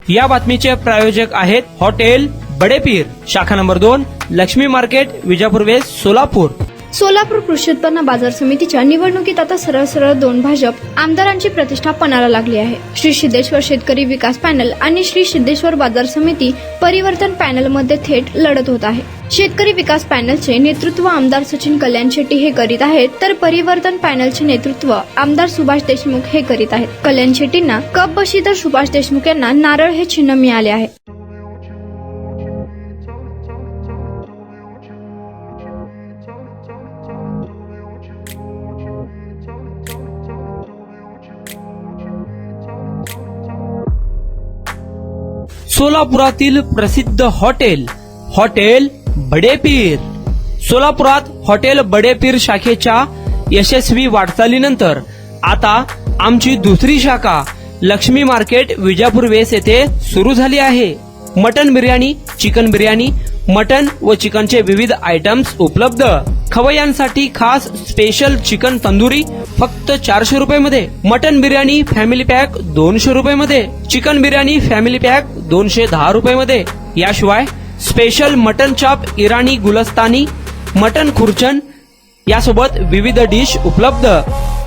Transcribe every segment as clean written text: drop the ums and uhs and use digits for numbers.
या बातमीचे प्रायोजक आहेत हॉटेल बडेपीर, शाखा number 2, Laxmi market, Vijapur west, Solapur. Solapur कृषी उत्पन्न बाजार समितीच्या निवडणुकीत आता सरळ 2 भाजप आमदारांची प्रतिष्ठा पणाला लागली आहे. श्री सिद्धेश्वर शेतकरी विकास पॅनल आणि श्री सिद्धेश्वर बाजार समिती परिवर्तन पॅनल मध्ये थेट लढत होत आहे. शेतकरी विकास पॅनलचे नेतृत्व आमदार सचिन कल्याण शेट्टी हे करीत आहेत, तर परिवर्तन पॅनलचे नेतृत्व आमदार सुभाष देशमुख हे करीत आहेत. कल्याण शेट्टींना कप बशी तर सुभाष देशमुख यांना नारळ हे चिन्ह मिळाले आहे. सोलापुरातील प्रसिद्ध हॉटेल बडेपीर. सोलापुरात हॉटेल बडेपीर शाखेच्या यशस्वी वाटचालीनंतर आता आमची दुसरी शाखा लक्ष्मी मार्केट, विजापूर वेस्ट येथे सुरू झाली आहे. Mutton biryani, chicken biryani, mutton व चिकनचे विविध आयटम्स उपलब्ध. खवय्यांसाठी खास स्पेशल चिकन तंदुरी फक्त 400 रुपये मध्ये, मटन बिर्याणी फॅमिली पॅक 200 रुपये मध्ये, चिकन बिर्याणी फॅमिली पॅक 210 रुपये मध्ये. याशिवाय स्पेशल मटन चाप, इराणी गुलस्तानी, मटन खुर्चन यासोबत विविध डिश उपलब्ध.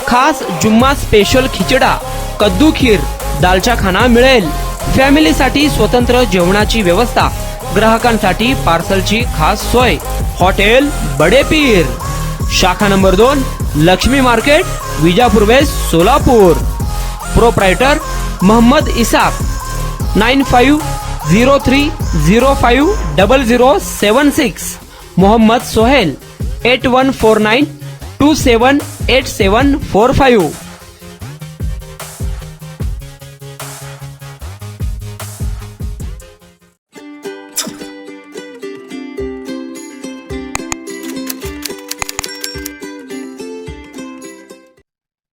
खास जुम्मा स्पेशल खिचडा, कद्दू खीर, दालचा खाना मिळेल. फॅमिलीसाठी स्वतंत्र जेवणाची व्यवस्था, ग्राहकांसाठी पार्सलची खास सोय. हॉटेल बडेपीर, शाखा number 2, Laxmi market, Vijapur west, Solapur. Proprietor Mohammad Isaq. 9503050076. Mohammad Sohail. 8149278745.